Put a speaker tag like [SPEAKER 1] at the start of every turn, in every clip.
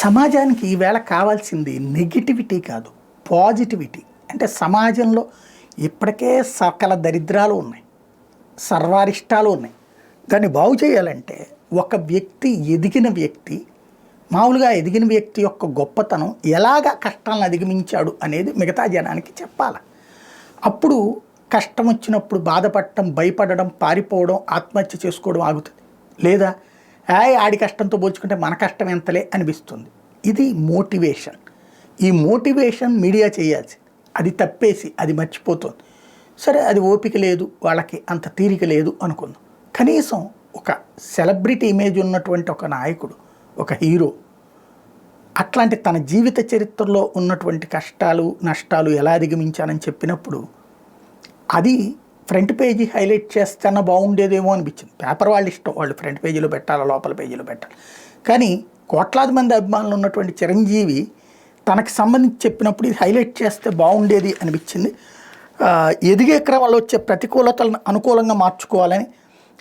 [SPEAKER 1] సమాజానికి ఈవేళ కావాల్సింది నెగిటివిటీ కాదు, పాజిటివిటీ. అంటే సమాజంలో ఇప్పటికే సకల దరిద్రాలు ఉన్నాయి, సర్వారిష్టాలు ఉన్నాయి. దాన్ని బాగు చేయాలంటే ఒక వ్యక్తి, ఎదిగిన వ్యక్తి, మామూలుగా ఎదిగిన వ్యక్తి యొక్క గొప్పతనం ఎలాగ కష్టాలను అధిగమించాడు అనేది మిగతా జనానికి చెప్పాలి. అప్పుడు కష్టం వచ్చినప్పుడు బాధపడటం, భయపడడం, పారిపోవడం, ఆత్మహత్య చేసుకోవడం ఆగుతుంది. లేదా ఆడి కష్టంతో పోల్చుకుంటే మన కష్టం ఎంతలే అనిపిస్తుంది. ఇది మోటివేషన్. ఈ మోటివేషన్ మీడియా చేయాల్సి, అది తప్పేసి అది మర్చిపోతుంది. సరే, అది ఓపిక లేదు, వాళ్ళకి అంత తీరిక లేదు అనుకుందాం. కనీసం ఒక సెలబ్రిటీ ఇమేజ్ ఉన్నటువంటి ఒక నాయకుడు, ఒక హీరో, అట్లాంటి తన జీవిత చరిత్రలో ఉన్నటువంటి కష్టాలు నష్టాలు ఎలా అధిగమించానని చెప్పినప్పుడు అది ఫ్రంట్ పేజీ హైలైట్ చేస్తేనే బాగుండేదేమో అనిపించింది. పేపర్ వాళ్ళు ఇష్టం, వాళ్ళు ఫ్రంట్ పేజీలో పెట్టాలి, లోపల పేజీలో పెట్టాలి. కానీ కోట్లాది మంది అభిమానులు ఉన్నటువంటి చిరంజీవి తనకి సంబంధించి చెప్పినప్పుడు ఇది హైలైట్ చేస్తే బాగుండేది అనిపించింది. ఎదిగే క్రమంలో వచ్చే ప్రతికూలతలను అనుకూలంగా మార్చుకోవాలని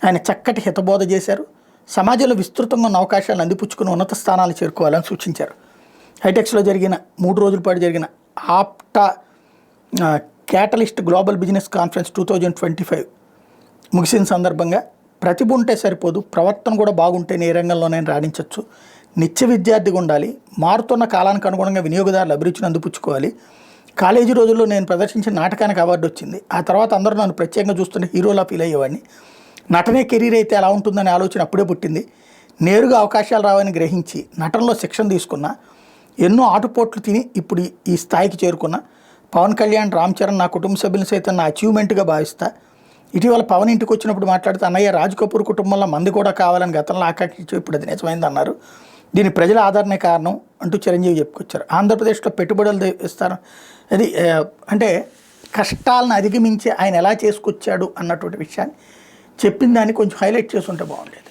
[SPEAKER 1] ఆయన చక్కటి హితబోధ చేశారు. సమాజంలో విస్తృతంగా ఉన్న అవకాశాలను అందిపుచ్చుకుని ఉన్నత స్థానాలు చేరుకోవాలని సూచించారు. హైటెక్స్లో జరిగిన 3 రోజుల పాటు జరిగిన ఆప్టా క్యాటలిస్ట్ గ్లోబల్ బిజినెస్ కాన్ఫరెన్స్ 2025 ముగిసిన సందర్భంగా ప్రతిభ ఉంటే సరిపోదు, ప్రవర్తన కూడా బాగుంటేనే ఏ రంగంలోనైనా రాణించవచ్చు, నిత్య విద్యార్థిగా ఉండాలి, మారుతున్న కాలానికి అనుగుణంగా వినియోగదారుల అభిరుచిని అందిపుచ్చుకోవాలి. కాలేజీ రోజుల్లో నేను ప్రదర్శించిన నాటకానికి అవార్డు వచ్చింది. ఆ తర్వాత అందరూ నన్ను ప్రత్యేకంగా చూస్తుంటే హీరోలా ఫీల్ అయ్యేవాడిని. నటనే కెరీర్ అయితే ఎలా ఉంటుందనే ఆలోచన అప్పుడే పుట్టింది. నేరుగా అవకాశాలు రావని గ్రహించి నటనలో శిక్షణ తీసుకున్నా. ఎన్నో ఆటుపోట్లు తిని ఇప్పుడు ఈ స్థాయికి చేరుకున్నా. పవన్ కళ్యాణ్, రామ్ చరణ్ నా కుటుంబ సభ్యులను సైతం నా అచీవ్మెంట్గా భావిస్తా. ఇటీవల పవన్ ఇంటికి వచ్చినప్పుడు మాట్లాడుతూ అన్నయ్య రాజ్ కపూర్ కుటుంబంలో మంది కూడా కావాలని గతంలో ఆకాంక్షించి ఇప్పుడు అది నిజమైంది అన్నారు. దీని ప్రజల ఆదరణే కారణం అంటూ చిరంజీవి చెప్పుకొచ్చారు. ఆంధ్రప్రదేశ్లో పెట్టుబడులు ఇస్తారు, అది అంటే కష్టాలను అధిగమించి ఆయన ఎలా చేసుకొచ్చాడు అన్నటువంటి విషయాన్ని చెప్పిన దాన్ని కొంచెం హైలైట్ చేసుకుంటే బాగుండేది.